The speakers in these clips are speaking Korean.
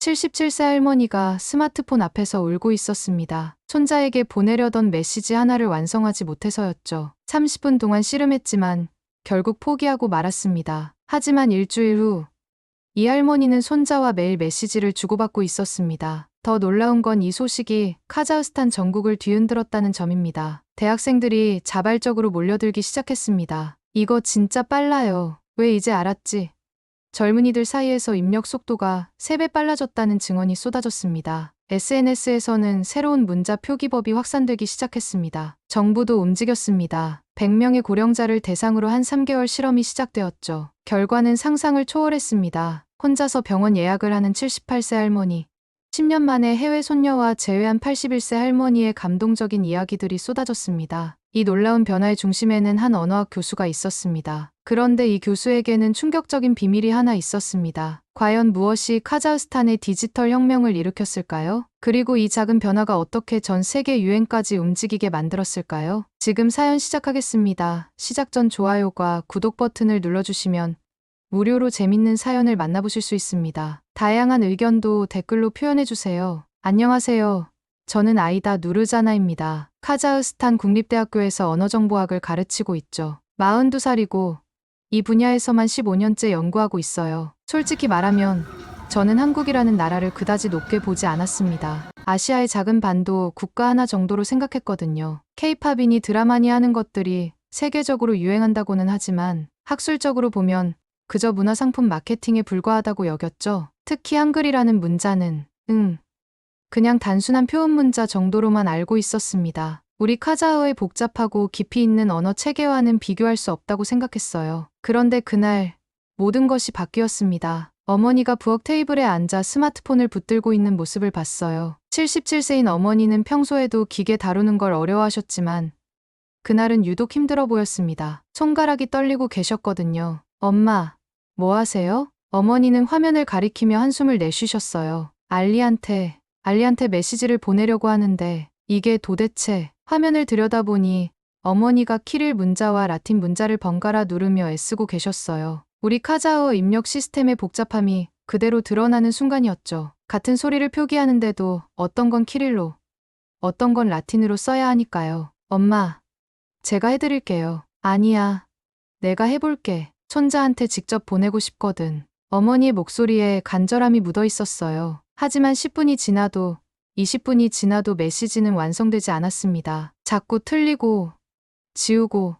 77세 할머니가 스마트폰 앞에서 울고 있었습니다. 손자에게 보내려던 메시지 하나를 완성하지 못해서였죠. 30분 동안 씨름했지만 결국 포기하고 말았습니다. 하지만 일주일 후 이 할머니는 손자와 매일 메시지를 주고받고 있었습니다. 더 놀라운 건 이 소식이 카자흐스탄 전국을 뒤흔들었다는 점입니다. 대학생들이 자발적으로 몰려들기 시작했습니다. 이거 진짜 빨라요. 왜 이제 알았지? 젊은이들 사이에서 입력 속도가 3배 빨라졌다는 증언이 쏟아졌습니다. SNS에서는 새로운 문자 표기법이 확산되기 시작했습니다. 정부도 움직였습니다. 100명의 고령자를 대상으로 한 3개월 실험이 시작되었죠. 결과는 상상을 초월했습니다. 혼자서 병원 예약을 하는 78세 할머니, 10년 만에 해외 손녀와 재회한 81세 할머니의 감동적인 이야기들이 쏟아졌습니다. 이 놀라운 변화의 중심에는 한 언어학 교수가 있었습니다. 그런데 이 교수에게는 충격적인 비밀이 하나 있었습니다. 과연 무엇이 카자흐스탄의 디지털 혁명을 일으켰을까요? 그리고 이 작은 변화가 어떻게 전 세계 유행까지 움직이게 만들었을까요? 지금 사연 시작하겠습니다. 시작 전 좋아요과 구독 버튼을 눌러주시면 무료로 재밌는 사연을 만나보실 수 있습니다. 다양한 의견도 댓글로 표현해주세요. 안녕하세요. 저는 아이다 누르자나입니다. 카자흐스탄 국립대학교에서 언어정보학을 가르치고 있죠. 42살이고 이 분야에서만 15년째 연구하고 있어요. 솔직히 말하면 저는 한국이라는 나라를 그다지 높게 보지 않았습니다. 아시아의 작은 반도 국가 하나 정도로 생각했거든요. 케이팝이니 드라마니 하는 것들이 세계적으로 유행한다고는 하지만 학술적으로 보면 그저 문화상품 마케팅에 불과하다고 여겼죠. 특히 한글이라는 문자는 그냥 단순한 표현 문자 정도로만 알고 있었습니다. 우리 카자흐의 복잡하고 깊이 있는 언어 체계와는 비교할 수 없다고 생각했어요. 그런데 그날 모든 것이 바뀌었습니다. 어머니가 부엌 테이블에 앉아 스마트폰을 붙들고 있는 모습을 봤어요. 77세인 어머니는 평소에도 기계 다루는 걸 어려워하셨지만 그날은 유독 힘들어 보였습니다. 손가락이 떨리고 계셨거든요. 엄마, 뭐 하세요? 어머니는 화면을 가리키며 한숨을 내쉬셨어요. 알리한테 메시지를 보내려고 하는데 이게 도대체. 화면을 들여다보니 어머니가 키릴 문자와 라틴 문자를 번갈아 누르며 애쓰고 계셨어요. 우리 카자흐어 입력 시스템의 복잡함이 그대로 드러나는 순간이었죠. 같은 소리를 표기하는데도 어떤 건 키릴로, 어떤 건 라틴으로 써야 하니까요. 엄마, 제가 해드릴게요. 아니야, 내가 해볼게. 손자한테 직접 보내고 싶거든. 어머니의 목소리에 간절함이 묻어 있었어요. 하지만 10분이 지나도 20분이 지나도 메시지는 완성되지 않았습니다. 자꾸 틀리고 지우고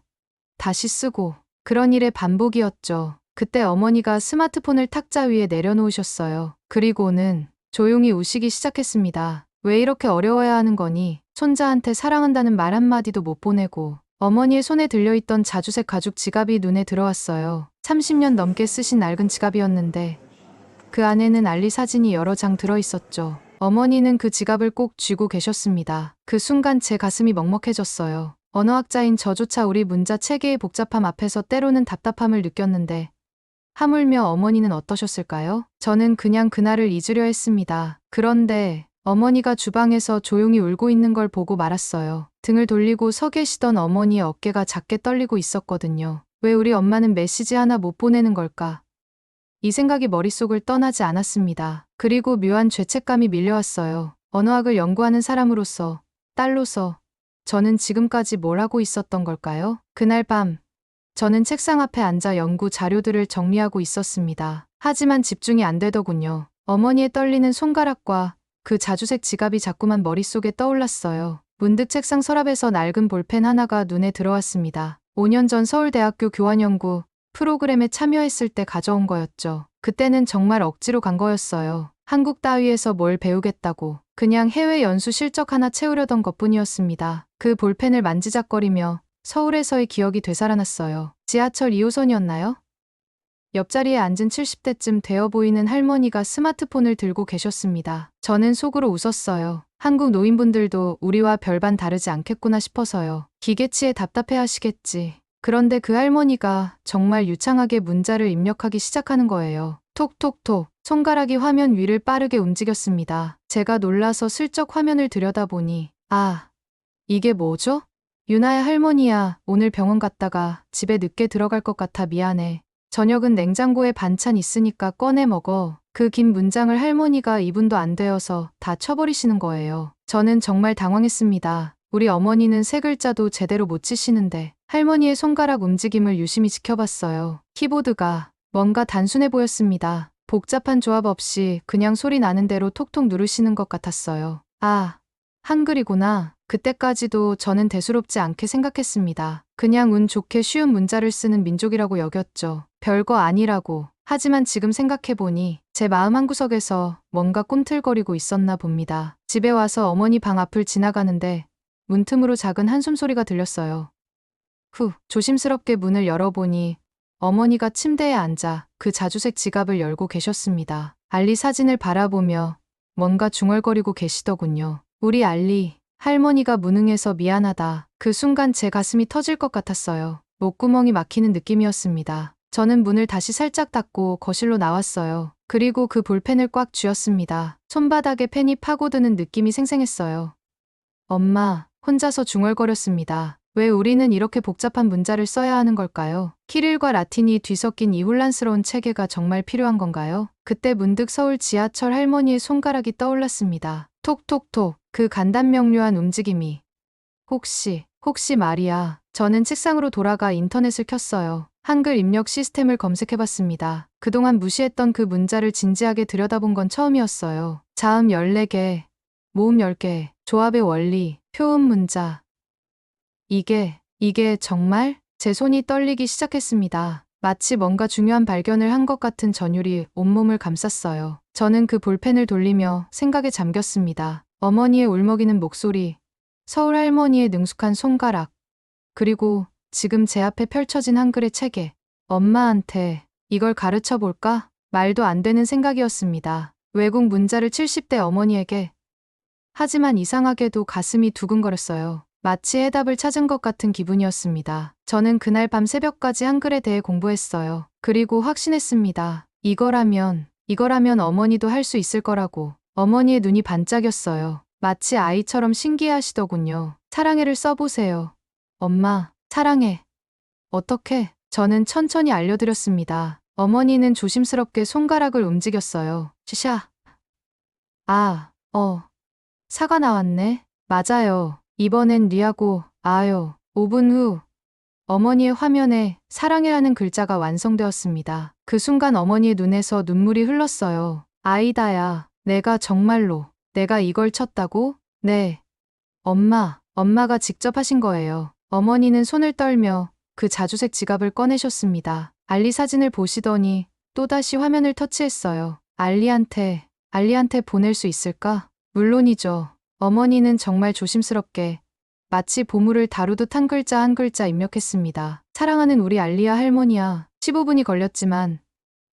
다시 쓰고 그런 일의 반복이었죠. 그때 어머니가 스마트폰을 탁자 위에 내려놓으셨어요. 그리고는 조용히 우시기 시작했습니다. 왜 이렇게 어려워야 하는 거니? 손자한테 사랑한다는 말 한마디도 못 보내고 어머니의 손에 들려있던 자주색 가죽 지갑이 눈에 들어왔어요. 30년 넘게 쓰신 낡은 지갑이었는데 그 안에는 알리 사진이 여러 장 들어있었죠. 어머니는 그 지갑을 꼭 쥐고 계셨습니다. 그 순간 제 가슴이 먹먹해졌어요. 언어학자인 저조차 우리 문자 체계의 복잡함 앞에서 때로는 답답함을 느꼈는데 하물며 어머니는 어떠셨을까요? 저는 그냥 그날을 잊으려 했습니다. 그런데 어머니가 주방에서 조용히 울고 있는 걸 보고 말았어요. 등을 돌리고 서 계시던 어머니의 어깨가 작게 떨리고 있었거든요. 왜 우리 엄마는 메시지 하나 못 보내는 걸까? 이 생각이 머릿속을 떠나지 않았습니다. 그리고 묘한 죄책감이 밀려왔어요. 언어학을 연구하는 사람으로서, 딸로서 저는 지금까지 뭘 하고 있었던 걸까요? 그날 밤 저는 책상 앞에 앉아 연구 자료들을 정리하고 있었습니다. 하지만 집중이 안 되더군요. 어머니의 떨리는 손가락과 그 자주색 지갑이 자꾸만 머릿속에 떠올랐어요. 문득 책상 서랍에서 낡은 볼펜 하나가 눈에 들어왔습니다. 5년 전 서울대학교 교환연구 프로그램에 참여했을 때 가져온 거였죠. 그때는 정말 억지로 간 거였어요. 한국 따위에서 뭘 배우겠다고. 그냥 해외 연수 실적 하나 채우려던 것뿐이었습니다. 그 볼펜을 만지작거리며 서울에서의 기억이 되살아났어요. 지하철 2호선이었나요? 옆자리에 앉은 70대쯤 되어 보이는 할머니가 스마트폰을 들고 계셨습니다. 저는 속으로 웃었어요. 한국 노인분들도 우리와 별반 다르지 않겠구나 싶어서요. 기계치에 답답해하시겠지. 그런데 그 할머니가 정말 유창하게 문자를 입력하기 시작하는 거예요. 톡톡톡. 손가락이 화면 위를 빠르게 움직였습니다. 제가 놀라서 슬쩍 화면을 들여다보니 이게 뭐죠? 유나야 할머니야, 오늘 병원 갔다가 집에 늦게 들어갈 것 같아 미안해. 저녁은 냉장고에 반찬 있으니까 꺼내 먹어. 그 긴 문장을 할머니가 2분도 안 되어서 다 쳐버리시는 거예요. 저는 정말 당황했습니다. 우리 어머니는 세 글자도 제대로 못 치시는데 할머니의 손가락 움직임을 유심히 지켜봤어요. 키보드가 뭔가 단순해 보였습니다. 복잡한 조합 없이 그냥 소리 나는 대로 톡톡 누르시는 것 같았어요. 아, 한글이구나. 그때까지도 저는 대수롭지 않게 생각했습니다. 그냥 운 좋게 쉬운 문자를 쓰는 민족이라고 여겼죠. 별거 아니라고. 하지만 지금 생각해보니 제 마음 한구석에서 뭔가 꿈틀거리고 있었나 봅니다. 집에 와서 어머니 방 앞을 지나가는데 문틈으로 작은 한숨 소리가 들렸어요. 조심스럽게 문을 열어보니 어머니가 침대에 앉아 그 자주색 지갑을 열고 계셨습니다. 알리 사진을 바라보며 뭔가 중얼거리고 계시더군요. 우리 알리, 할머니가 무능해서 미안하다. 그 순간 제 가슴이 터질 것 같았어요. 목구멍이 막히는 느낌이었습니다. 저는 문을 다시 살짝 닫고 거실로 나왔어요. 그리고 그 볼펜을 꽉 쥐었습니다. 손바닥에 펜이 파고드는 느낌이 생생했어요. 엄마, 혼자서 중얼거렸습니다. 왜 우리는 이렇게 복잡한 문자를 써야 하는 걸까요? 키릴과 라틴이 뒤섞인 이 혼란스러운 체계가 정말 필요한 건가요? 그때 문득 서울 지하철 할머니의 손가락이 떠올랐습니다. 톡톡톡, 그 간단명료한 움직임이. 혹시 말이야. 저는 책상으로 돌아가 인터넷을 켰어요. 한글 입력 시스템을 검색해봤습니다. 그동안 무시했던 그 문자를 진지하게 들여다본 건 처음이었어요. 자음 14개, 모음 10개, 조합의 원리, 표음 문자. 이게 정말? 제 손이 떨리기 시작했습니다. 마치 뭔가 중요한 발견을 한 것 같은 전율이 온몸을 감쌌어요. 저는 그 볼펜을 돌리며 생각에 잠겼습니다. 어머니의 울먹이는 목소리, 서울 할머니의 능숙한 손가락, 그리고 지금 제 앞에 펼쳐진 한글의 체계. 엄마한테 이걸 가르쳐 볼까? 말도 안 되는 생각이었습니다. 외국 문자를 70대 어머니에게. 하지만 이상하게도 가슴이 두근거렸어요. 마치 해답을 찾은 것 같은 기분이었습니다. 저는 그날 밤 새벽까지 한글에 대해 공부했어요. 그리고 확신했습니다. 이거라면 어머니도 할 수 있을 거라고. 어머니의 눈이 반짝였어요. 마치 아이처럼 신기해하시더군요. 사랑해를 써보세요. 엄마, 사랑해. 어떻게? 저는 천천히 알려드렸습니다. 어머니는 조심스럽게 손가락을 움직였어요. 샤. 사가 나왔네. 맞아요. 이번엔 리하고 아요. 5분 후 어머니의 화면에 사랑해라는 글자가 완성되었습니다. 그 순간 어머니의 눈에서 눈물이 흘렀어요. 아이다야, 내가 이걸 쳤다고? 네. 엄마가 직접 하신 거예요. 어머니는 손을 떨며 그 자주색 지갑을 꺼내셨습니다. 알리 사진을 보시더니 또다시 화면을 터치했어요. 알리한테 보낼 수 있을까? 물론이죠. 어머니는 정말 조심스럽게 마치 보물을 다루듯 한 글자 한 글자 입력했습니다. 사랑하는 우리 알리야 할머니야. 15분이 걸렸지만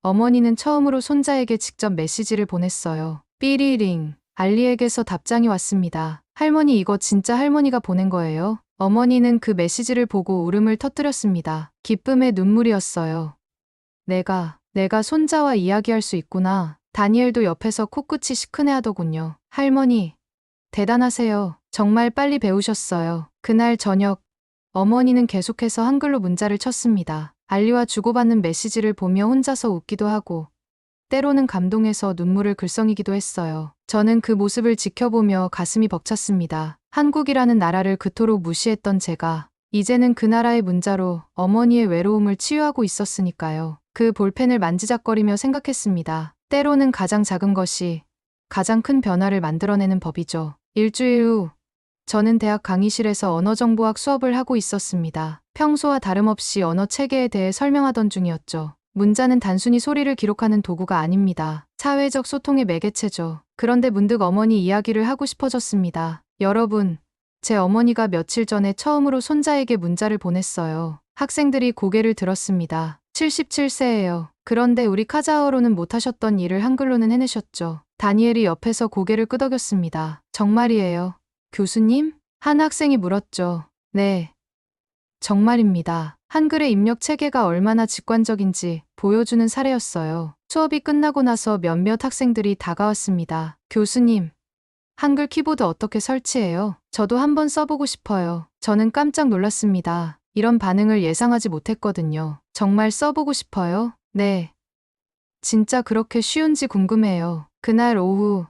어머니는 처음으로 손자에게 직접 메시지를 보냈어요. 삐리링. 알리에게서 답장이 왔습니다. 할머니, 이거 진짜 할머니가 보낸 거예요? 어머니는 그 메시지를 보고 울음을 터뜨렸습니다. 기쁨의 눈물이었어요. 내가 손자와 이야기할 수 있구나. 다니엘도 옆에서 코끝이 시큰해하더군요. 할머니, 대단하세요. 정말 빨리 배우셨어요. 그날 저녁, 어머니는 계속해서 한글로 문자를 쳤습니다. 알리와 주고받는 메시지를 보며 혼자서 웃기도 하고, 때로는 감동해서 눈물을 글썽이기도 했어요. 저는 그 모습을 지켜보며 가슴이 벅찼습니다. 한국이라는 나라를 그토록 무시했던 제가, 이제는 그 나라의 문자로 어머니의 외로움을 치유하고 있었으니까요. 그 볼펜을 만지작거리며 생각했습니다. 때로는 가장 작은 것이 가장 큰 변화를 만들어내는 법이죠. 일주일 후, 저는 대학 강의실에서 언어정보학 수업을 하고 있었습니다. 평소와 다름없이 언어 체계에 대해 설명하던 중이었죠. 문자는 단순히 소리를 기록하는 도구가 아닙니다. 사회적 소통의 매개체죠. 그런데 문득 어머니 이야기를 하고 싶어졌습니다. 여러분, 제 어머니가 며칠 전에 처음으로 손자에게 문자를 보냈어요. 학생들이 고개를 들었습니다. 77세예요. 그런데 우리 카자흐어로는 못하셨던 일을 한글로는 해내셨죠. 다니엘이 옆에서 고개를 끄덕였습니다. 정말이에요. 교수님? 한 학생이 물었죠. 네. 정말입니다. 한글의 입력 체계가 얼마나 직관적인지 보여주는 사례였어요. 수업이 끝나고 나서 몇몇 학생들이 다가왔습니다. 교수님, 한글 키보드 어떻게 설치해요? 저도 한번 써보고 싶어요. 저는 깜짝 놀랐습니다. 이런 반응을 예상하지 못했거든요. 정말 써보고 싶어요? 네. 진짜 그렇게 쉬운지 궁금해요. 그날 오후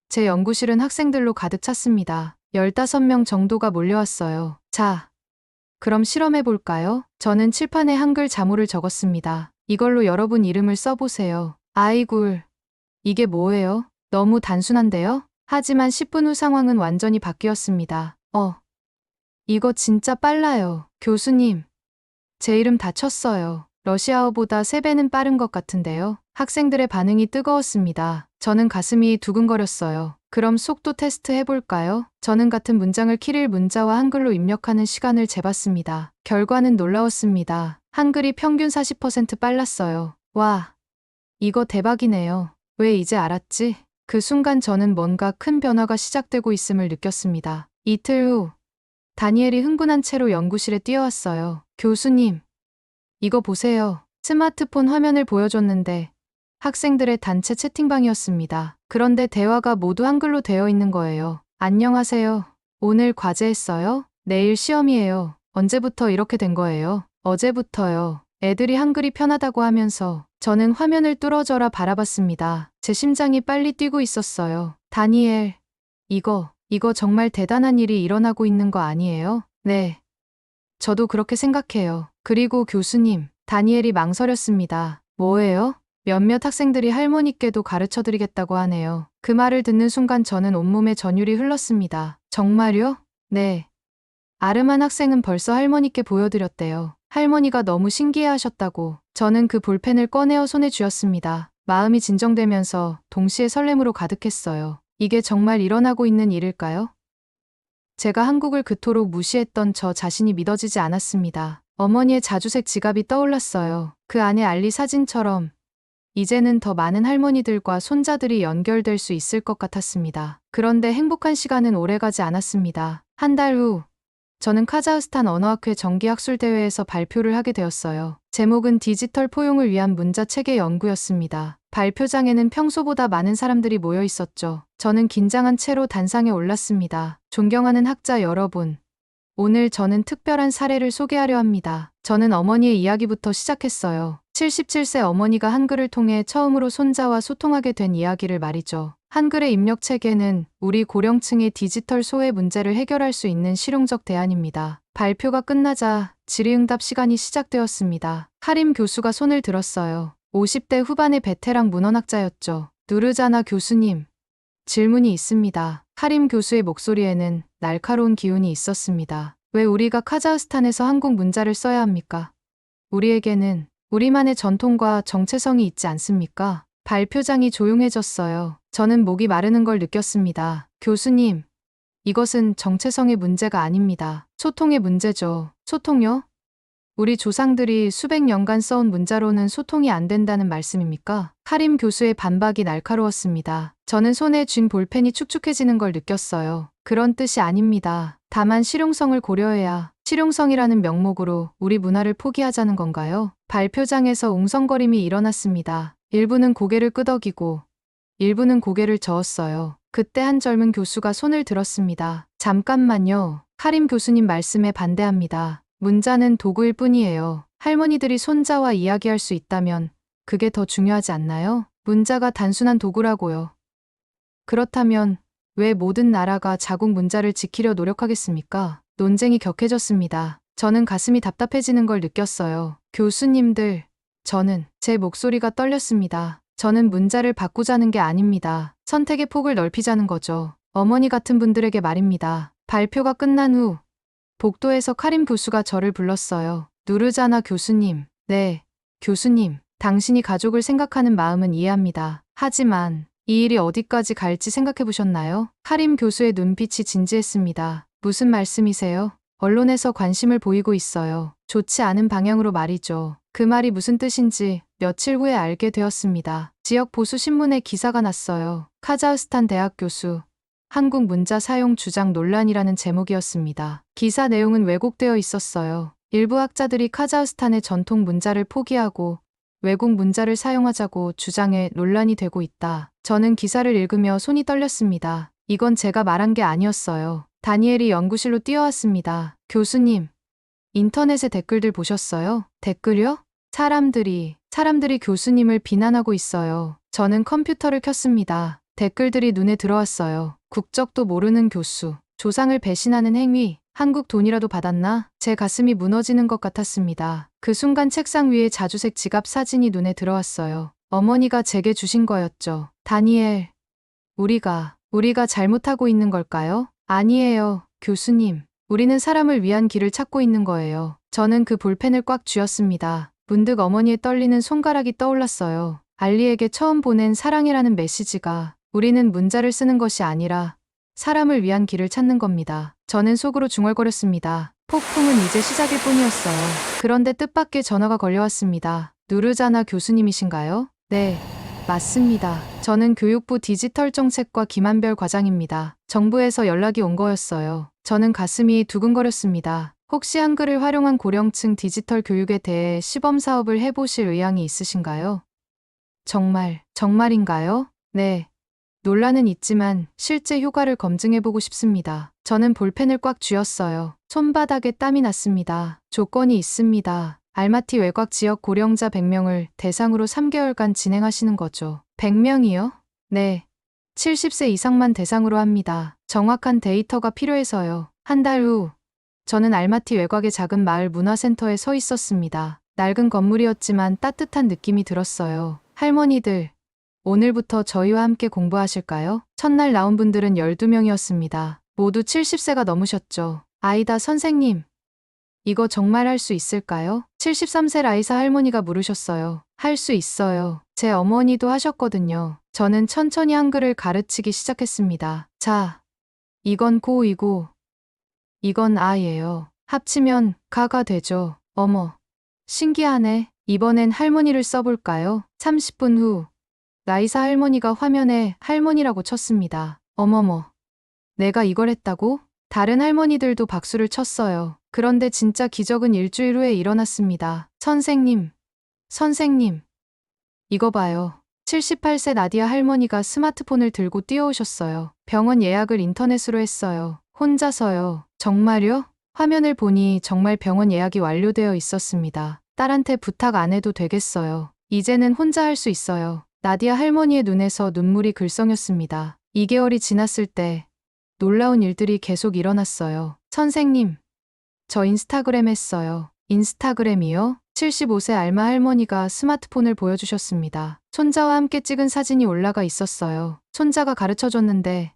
제 연구실은 학생들로 가득 찼습니다. 15명 정도가 몰려왔어요. 자, 그럼 실험해 볼까요? 저는 칠판에 한글 자모를 적었습니다. 이걸로 여러분 이름을 써보세요. 아이굴, 이게 뭐예요? 너무 단순한데요? 하지만 10분 후 상황은 완전히 바뀌었습니다. 이거 진짜 빨라요. 교수님, 제 이름 다 쳤어요. 러시아어보다 3배는 빠른 것 같은데요. 학생들의 반응이 뜨거웠습니다. 저는 가슴이 두근거렸어요. 그럼 속도 테스트 해볼까요? 저는 같은 문장을 키릴 문자와 한글로 입력하는 시간을 재봤습니다. 결과는 놀라웠습니다. 한글이 평균 40% 빨랐어요. 와, 이거 대박이네요. 왜 이제 알았지? 그 순간 저는 뭔가 큰 변화가 시작되고 있음을 느꼈습니다. 이틀 후, 다니엘이 흥분한 채로 연구실에 뛰어왔어요. 교수님, 이거 보세요. 스마트폰 화면을 보여줬는데 학생들의 단체 채팅방이었습니다. 그런데 대화가 모두 한글로 되어 있는 거예요. 안녕하세요. 오늘 과제했어요? 내일 시험이에요. 언제부터 이렇게 된 거예요? 어제부터요. 애들이 한글이 편하다고 하면서 저는 화면을 뚫어져라 바라봤습니다. 제 심장이 빨리 뛰고 있었어요. 다니엘, 이거 정말 대단한 일이 일어나고 있는 거 아니에요? 네. 저도 그렇게 생각해요. 그리고 교수님, 다니엘이 망설였습니다. 뭐예요? 몇몇 학생들이 할머니께도 가르쳐 드리겠다고 하네요. 그 말을 듣는 순간 저는 온몸에 전율이 흘렀습니다. 정말요? 네. 아름한 학생은 벌써 할머니께 보여드렸대요. 할머니가 너무 신기해 하셨다고. 저는 그 볼펜을 꺼내어 손에 쥐었습니다. 마음이 진정되면서 동시에 설렘으로 가득했어요. 이게 정말 일어나고 있는 일일까요? 제가 한국을 그토록 무시했던 저 자신이 믿어지지 않았습니다. 어머니의 자주색 지갑이 떠올랐어요. 그 안에 알리 사진처럼 이제는 더 많은 할머니들과 손자들이 연결될 수 있을 것 같았습니다. 그런데 행복한 시간은 오래가지 않았습니다. 한 달 후, 저는 카자흐스탄 언어학회 정기학술대회에서 발표를 하게 되었어요. 제목은 디지털 포용을 위한 문자체계 연구였습니다. 발표장에는 평소보다 많은 사람들이 모여 있었죠. 저는 긴장한 채로 단상에 올랐습니다. 존경하는 학자 여러분, 오늘 저는 특별한 사례를 소개하려 합니다. 저는 어머니의 이야기부터 시작했어요. 77세 어머니가 한글을 통해 처음으로 손자와 소통하게 된 이야기를 말이죠. 한글의 입력 체계는 우리 고령층의 디지털 소외 문제를 해결할 수 있는 실용적 대안입니다. 발표가 끝나자 질의응답 시간이 시작되었습니다. 카림 교수가 손을 들었어요. 50대 후반의 베테랑 문헌학자였죠. 누르자나 교수님, 질문이 있습니다. 카림 교수의 목소리에는 날카로운 기운이 있었습니다. 왜 우리가 카자흐스탄에서 한국 문자를 써야 합니까? 우리에게는 우리만의 전통과 정체성이 있지 않습니까? 발표장이 조용해졌어요. 저는 목이 마르는 걸 느꼈습니다. 교수님, 이것은 정체성의 문제가 아닙니다. 소통의 문제죠. 소통요? 우리 조상들이 수백 년간 써온 문자로는 소통이 안 된다는 말씀입니까? 카림 교수의 반박이 날카로웠습니다. 저는 손에 쥔 볼펜이 축축해지는 걸 느꼈어요. 그런 뜻이 아닙니다. 다만 실용성을 고려해야 실용성이라는 명목으로 우리 문화를 포기하자는 건가요? 발표장에서 웅성거림이 일어났습니다. 일부는 고개를 끄덕이고 일부는 고개를 저었어요. 그때 한 젊은 교수가 손을 들었습니다. 잠깐만요. 카림 교수님 말씀에 반대합니다. 문자는 도구일 뿐이에요. 할머니들이 손자와 이야기할 수 있다면 그게 더 중요하지 않나요? 문자가 단순한 도구라고요. 그렇다면 왜 모든 나라가 자국 문자를 지키려 노력하겠습니까? 논쟁이 격해졌습니다. 저는 가슴이 답답해지는 걸 느꼈어요. 교수님들, 제 목소리가 떨렸습니다. 저는 문자를 바꾸자는 게 아닙니다. 선택의 폭을 넓히자는 거죠. 어머니 같은 분들에게 말입니다. 발표가 끝난 후 복도에서 카림 교수가 저를 불렀어요. 누르자나 교수님. 네, 교수님. 당신이 가족을 생각하는 마음은 이해합니다. 하지만 이 일이 어디까지 갈지 생각해 보셨나요? 카림 교수의 눈빛이 진지했습니다. 무슨 말씀이세요? 언론에서 관심을 보이고 있어요. 좋지 않은 방향으로 말이죠. 그 말이 무슨 뜻인지 며칠 후에 알게 되었습니다. 지역 보수 신문에 기사가 났어요. 카자흐스탄 대학 교수 한국 문자 사용 주장 논란이라는 제목이었습니다. 기사 내용은 왜곡되어 있었어요. 일부 학자들이 카자흐스탄의 전통 문자를 포기하고 외국 문자를 사용하자고 주장해 논란이 되고 있다. 저는 기사를 읽으며 손이 떨렸습니다. 이건 제가 말한 게 아니었어요. 다니엘이 연구실로 뛰어왔습니다. 교수님, 인터넷의 댓글들 보셨어요? 댓글요? 사람들이 교수님을 비난하고 있어요. 저는 컴퓨터를 켰습니다. 댓글들이 눈에 들어왔어요. 국적도 모르는 교수, 조상을 배신하는 행위, 한국 돈이라도 받았나? 제 가슴이 무너지는 것 같았습니다. 그 순간 책상 위에 자주색 지갑 사진이 눈에 들어왔어요. 어머니가 제게 주신 거였죠. 다니엘, 우리가 잘못하고 있는 걸까요? 아니에요, 교수님. 우리는 사람을 위한 길을 찾고 있는 거예요. 저는 그 볼펜을 꽉 쥐었습니다. 문득 어머니의 떨리는 손가락이 떠올랐어요. 알리에게 처음 보낸 사랑이라는 메시지가 우리는 문자를 쓰는 것이 아니라 사람을 위한 길을 찾는 겁니다. 저는 속으로 중얼거렸습니다. 폭풍은 이제 시작일 뿐이었어요. 그런데 뜻밖의 전화가 걸려왔습니다. 누르자나 교수님이신가요? 네, 맞습니다. 저는 교육부 디지털 정책과 김한별 과장입니다. 정부에서 연락이 온 거였어요. 저는 가슴이 두근거렸습니다. 혹시 한글을 활용한 고령층 디지털 교육에 대해 시범 사업을 해보실 의향이 있으신가요? 정말인가요? 네. 논란은 있지만 실제 효과를 검증해보고 싶습니다. 저는 볼펜을 꽉 쥐었어요. 손바닥에 땀이 났습니다. 조건이 있습니다. 알마티 외곽 지역 고령자 100명을 대상으로 3개월간 진행하시는 거죠. 100명이요? 네. 70세 이상만 대상으로 합니다. 정확한 데이터가 필요해서요. 한 달 후, 저는 알마티 외곽의 작은 마을 문화센터에 서 있었습니다. 낡은 건물이었지만 따뜻한 느낌이 들었어요. 할머니들, 오늘부터 저희와 함께 공부하실까요? 첫날 나온 분들은 12명이었습니다. 모두 70세가 넘으셨죠. 아이다 선생님, 이거 정말 할 수 있을까요? 73세 라이사 할머니가 물으셨어요. 할 수 있어요. 제 어머니도 하셨거든요. 저는 천천히 한글을 가르치기 시작했습니다. 자, 이건 고이고, 이건 아예요. 합치면 가가 되죠. 어머, 신기하네. 이번엔 할머니를 써볼까요? 30분 후, 라이사 할머니가 화면에 할머니라고 쳤습니다. 어머머, 내가 이걸 했다고? 다른 할머니들도 박수를 쳤어요. 그런데 진짜 기적은 일주일 후에 일어났습니다. 선생님, 이거 봐요. 78세 나디아 할머니가 스마트폰을 들고 뛰어오셨어요. 병원 예약을 인터넷으로 했어요. 혼자서요. 정말요? 화면을 보니 정말 병원 예약이 완료되어 있었습니다. 딸한테 부탁 안 해도 되겠어요. 이제는 혼자 할 수 있어요. 나디아 할머니의 눈에서 눈물이 글썽였습니다. 2개월이 지났을 때 놀라운 일들이 계속 일어났어요. 선생님, 저 인스타그램 했어요. 인스타그램이요? 75세 알마 할머니가 스마트폰을 보여주셨습니다. 손자와 함께 찍은 사진이 올라가 있었어요. 손자가 가르쳐줬는데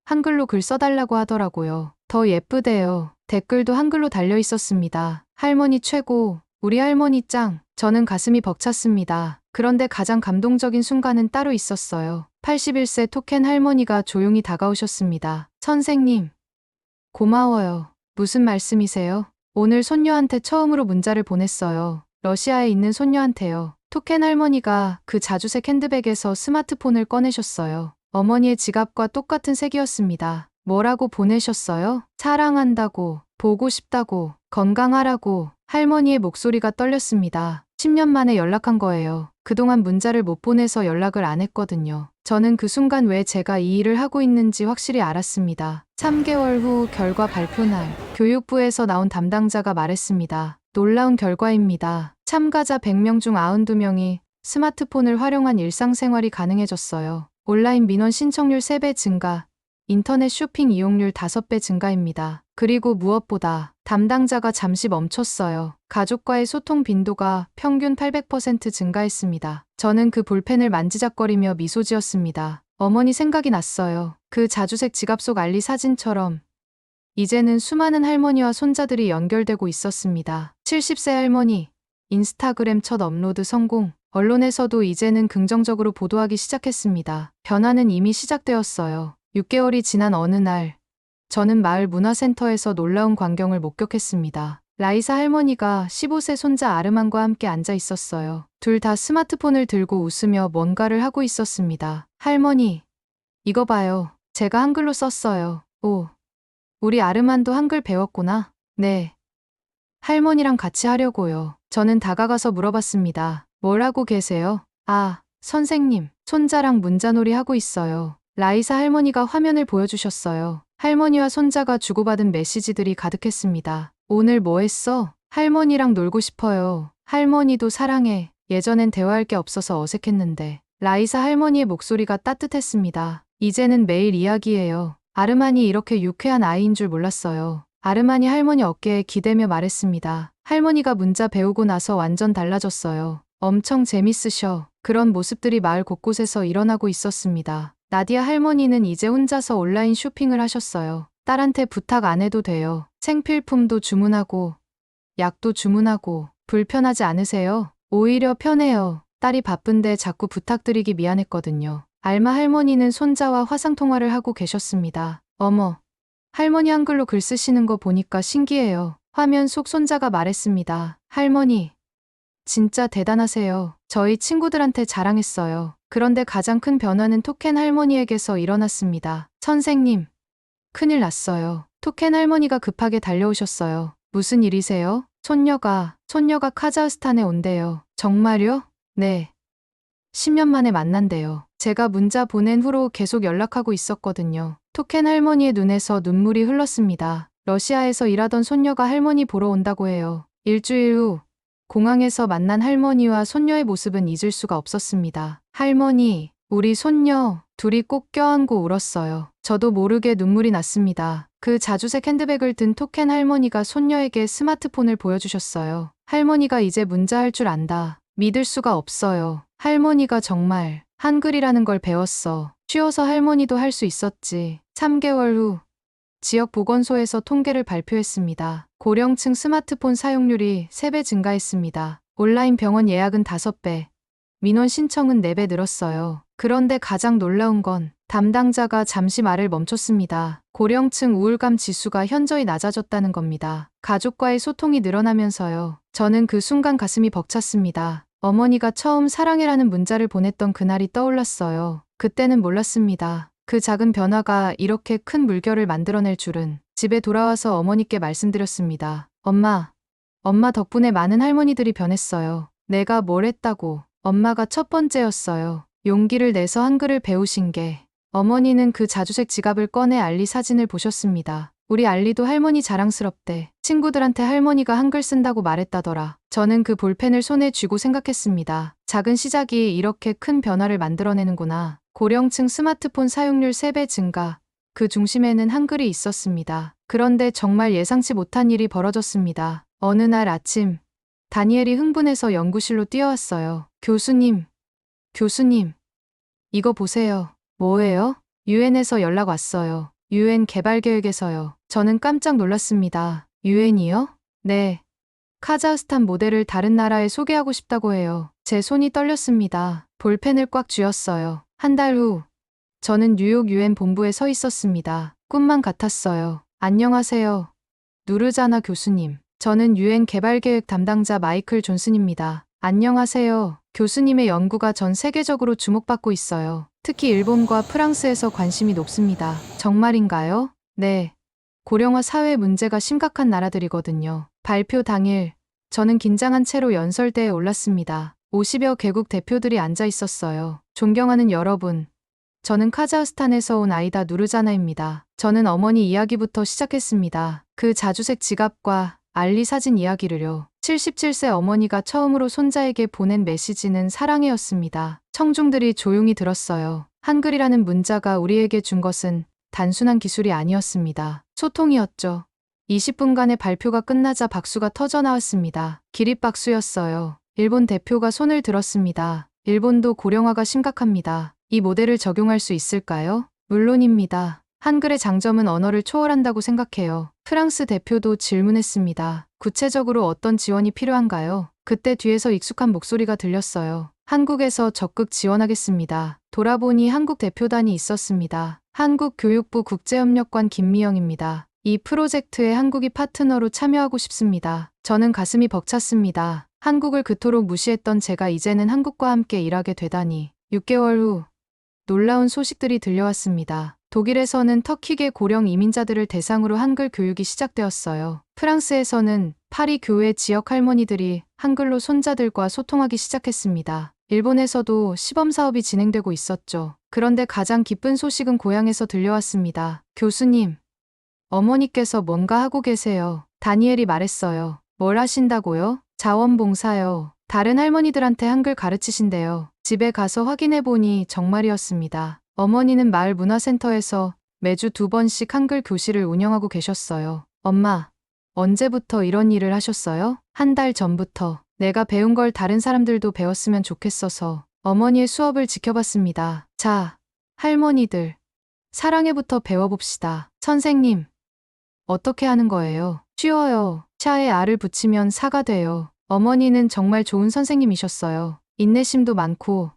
한글로 글 써달라고 하더라고요. 더 예쁘대요. 댓글도 한글로 달려 있었습니다. 할머니 최고, 우리 할머니 짱. 저는 가슴이 벅찼습니다. 그런데 가장 감동적인 순간은 따로 있었어요. 81세 토켄 할머니가 조용히 다가오셨습니다. 선생님, 고마워요. 무슨 말씀이세요? 오늘 손녀한테 처음으로 문자를 보냈어요. 러시아에 있는 손녀한테요. 토켄 할머니가 그 자주색 핸드백에서 스마트폰을 꺼내셨어요. 어머니의 지갑과 똑같은 색이었습니다. 뭐라고 보내셨어요? 사랑한다고, 보고 싶다고, 건강하라고. 할머니의 목소리가 떨렸습니다. 10년 만에 연락한 거예요. 그동안 문자를 못 보내서 연락을 안 했거든요. 저는 그 순간 왜 제가 이 일을 하고 있는지 확실히 알았습니다. 3개월 후 결과 발표 날, 교육부에서 나온 담당자가 말했습니다. 놀라운 결과입니다. 참가자 100명 중 92명이 스마트폰을 활용한 일상생활이 가능해졌어요. 온라인 민원 신청률 3배 증가, 인터넷 쇼핑 이용률 5배 증가입니다. 그리고 무엇보다 담당자가 잠시 멈췄어요. 가족과의 소통 빈도가 평균 800% 증가했습니다. 저는 그 볼펜을 만지작거리며 미소 지었습니다. 어머니 생각이 났어요. 그 자주색 지갑 속 알리 사진처럼 이제는 수많은 할머니와 손자들이 연결되고 있었습니다. 70세 할머니, 인스타그램 첫 업로드 성공. 언론에서도 이제는 긍정적으로 보도하기 시작했습니다. 변화는 이미 시작되었어요. 6개월이 지난 어느 날, 저는 마을 문화센터에서 놀라운 광경을 목격했습니다. 라이사 할머니가 15세 손자 아르만과 함께 앉아 있었어요. 둘 다 스마트폰을 들고 웃으며 뭔가를 하고 있었습니다. 할머니, 이거 봐요. 제가 한글로 썼어요. 오, 우리 아르만도 한글 배웠구나. 네. 할머니랑 같이 하려고요. 저는 다가가서 물어봤습니다. 뭘 하고 계세요? 아, 선생님, 손자랑 문자놀이 하고 있어요. 라이사 할머니가 화면을 보여주셨어요. 할머니와 손자가 주고받은 메시지들이 가득했습니다. 오늘 뭐 했어? 할머니랑 놀고 싶어요. 할머니도 사랑해. 예전엔 대화할 게 없어서 어색했는데 라이사 할머니의 목소리가 따뜻했습니다. 이제는 매일 이야기해요. 아르만이 이렇게 유쾌한 아이인 줄 몰랐어요. 아르만이 할머니 어깨에 기대며 말했습니다. 할머니가 문자 배우고 나서 완전 달라졌어요. 엄청 재밌으셔. 그런 모습들이 마을 곳곳에서 일어나고 있었습니다. 나디아 할머니는 이제 혼자서 온라인 쇼핑을 하셨어요. 딸한테 부탁 안 해도 돼요. 생필품도 주문하고 약도 주문하고 불편하지 않으세요? 오히려 편해요. 딸이 바쁜데 자꾸 부탁드리기 미안했거든요. 알마 할머니는 손자와 화상통화를 하고 계셨습니다. 어머, 할머니 한글로 글 쓰시는 거 보니까 신기해요. 화면 속 손자가 말했습니다. 할머니, 진짜 대단하세요. 저희 친구들한테 자랑했어요. 그런데 가장 큰 변화는 토켄 할머니에게서 일어났습니다. 선생님, 큰일 났어요. 토켄 할머니가 급하게 달려오셨어요. 무슨 일이세요? 손녀가 카자흐스탄에 온대요. 정말요? 네. 10년 만에 만난대요. 제가 문자 보낸 후로 계속 연락하고 있었거든요. 토켄 할머니의 눈에서 눈물이 흘렀습니다. 러시아에서 일하던 손녀가 할머니 보러 온다고 해요. 일주일 후 공항에서 만난 할머니와 손녀의 모습은 잊을 수가 없었습니다. 할머니, 우리 손녀, 둘이 꼭 껴안고 울었어요. 저도 모르게 눈물이 났습니다. 그 자주색 핸드백을 든 토켄 할머니가 손녀에게 스마트폰을 보여주셨어요. 할머니가 이제 문자할 줄 안다. 믿을 수가 없어요. 할머니가 정말 한글이라는 걸 배웠어. 쉬어서 할머니도 할 수 있었지. 3개월 후 지역 보건소에서 통계를 발표했습니다. 고령층 스마트폰 사용률이 3배 증가했습니다. 온라인 병원 예약은 5배, 민원 신청은 4배 늘었어요. 그런데 가장 놀라운 건 담당자가 잠시 말을 멈췄습니다. 고령층 우울감 지수가 현저히 낮아졌다는 겁니다. 가족과의 소통이 늘어나면서요. 저는 그 순간 가슴이 벅찼습니다. 어머니가 처음 사랑해라는 문자를 보냈던 그날이 떠올랐어요. 그때는 몰랐습니다. 그 작은 변화가 이렇게 큰 물결을 만들어낼 줄은. 집에 돌아와서 어머니께 말씀드렸습니다. 엄마 덕분에 많은 할머니들이 변했어요. 내가 뭘 했다고. 엄마가 첫 번째였어요. 용기를 내서 한글을 배우신 게. 어머니는 그 자주색 지갑을 꺼내 알리 사진을 보셨습니다. 우리 알리도 할머니 자랑스럽대. 친구들한테 할머니가 한글 쓴다고 말했다더라. 저는 그 볼펜을 손에 쥐고 생각했습니다. 작은 시작이 이렇게 큰 변화를 만들어내는구나. 고령층 스마트폰 사용률 3배 증가. 그 중심에는 한글이 있었습니다. 그런데 정말 예상치 못한 일이 벌어졌습니다. 어느 날 아침, 다니엘이 흥분해서 연구실로 뛰어왔어요. 교수님, 이거 보세요. 뭐예요? 유엔에서 연락 왔어요. 유엔 개발계획에서요. 저는 깜짝 놀랐습니다. 유엔이요? 네. 카자흐스탄 모델을 다른 나라에 소개하고 싶다고 해요. 제 손이 떨렸습니다. 볼펜을 꽉 쥐었어요. 한 달 후, 저는 뉴욕 유엔 본부에 서 있었습니다. 꿈만 같았어요. 안녕하세요. 누르자나 교수님. 저는 유엔 개발계획 담당자 마이클 존슨입니다. 안녕하세요. 교수님의 연구가 전 세계적으로 주목받고 있어요. 특히 일본과 프랑스에서 관심이 높습니다. 정말인가요? 네. 고령화 사회 문제가 심각한 나라들이거든요. 발표 당일, 저는 긴장한 채로 연설대에 올랐습니다. 50여 개국 대표들이 앉아 있었어요. 존경하는 여러분. 저는 카자흐스탄에서 온 아이다 누르자나입니다. 저는 어머니 이야기부터 시작했습니다. 그 자주색 지갑과 알리 사진 이야기를요. 77세 어머니가 처음으로 손자에게 보낸 메시지는 사랑해였습니다. 청중들이 조용히 들었어요. 한글이라는 문자가 우리에게 준 것은 단순한 기술이 아니었습니다. 소통이었죠. 20분간의 발표가 끝나자 박수가 터져 나왔습니다. 기립박수였어요. 일본 대표가 손을 들었습니다. 일본도 고령화가 심각합니다. 이 모델을 적용할 수 있을까요? 물론입니다. 한글의 장점은 언어를 초월한다고 생각해요. 프랑스 대표도 질문했습니다. 구체적으로 어떤 지원이 필요한가요? 그때 뒤에서 익숙한 목소리가 들렸어요. 한국에서 적극 지원하겠습니다. 돌아보니 한국 대표단이 있었습니다. 한국교육부 국제협력관 김미영입니다. 이 프로젝트에 한국이 파트너로 참여하고 싶습니다. 저는 가슴이 벅찼습니다. 한국을 그토록 무시했던 제가 이제는 한국과 함께 일하게 되다니. 6개월 후 놀라운 소식들이 들려왔습니다. 독일에서는 터키계 고령 이민자들을 대상으로 한글 교육이 시작되었어요. 프랑스에서는 파리 교회 지역 할머니들이 한글로 손자들과 소통하기 시작했습니다. 일본에서도 시범 사업이 진행되고 있었죠. 그런데 가장 기쁜 소식은 고향에서 들려왔습니다. 교수님, 어머니께서 뭔가 하고 계세요. 다니엘이 말했어요. 뭘 하신다고요? 자원봉사요. 다른 할머니들한테 한글 가르치신대요. 집에 가서 확인해 보니 정말이었습니다. 어머니는 마을 문화센터에서 매주 2번씩 한글 교실을 운영하고 계셨어요. 엄마, 언제부터 이런 일을 하셨어요? 한 달 전부터. 내가 배운 걸 다른 사람들도 배웠으면 좋겠어서 어머니의 수업을 지켜봤습니다. 자, 할머니들, 사랑해부터 배워봅시다. 선생님, 어떻게 하는 거예요? 쉬워요. 샤에 알을 붙이면 사가 돼요. 어머니는 정말 좋은 선생님이셨어요. 인내심도 많고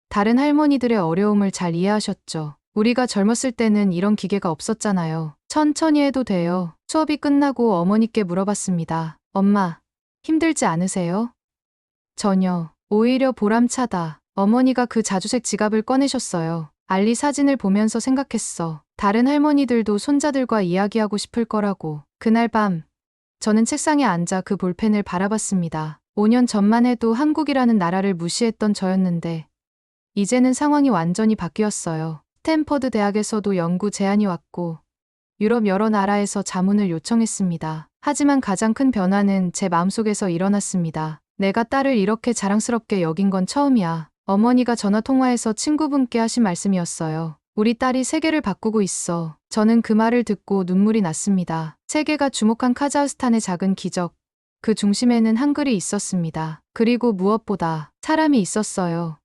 다른 할머니들의 어려움을 잘 이해하셨죠. 우리가 젊었을 때는 이런 기계가 없었잖아요. 천천히 해도 돼요. 수업이 끝나고 어머니께 물어봤습니다. 엄마, 힘들지 않으세요? 전혀. 오히려 보람차다. 어머니가 그 자주색 지갑을 꺼내셨어요. 알리 사진을 보면서 생각했어. 다른 할머니들도 손자들과 이야기하고 싶을 거라고. 그날 밤, 저는 책상에 앉아 그 볼펜을 바라봤습니다. 5년 전만 해도 한국이라는 나라를 무시했던 저였는데, 이제는 상황이 완전히 바뀌었어요. 스탠퍼드 대학에서도 연구 제안이 왔고, 유럽 여러 나라에서 자문을 요청했습니다. 하지만 가장 큰 변화는 제 마음속에서 일어났습니다. 내가 딸을 이렇게 자랑스럽게 여긴 건 처음이야. 어머니가 전화통화에서 친구분께 하신 말씀이었어요. 우리 딸이 세계를 바꾸고 있어. 저는 그 말을 듣고 눈물이 났습니다. 세계가 주목한 카자흐스탄의 작은 기적. 그 중심에는 한글이 있었습니다. 그리고 무엇보다 사람이 있었어요.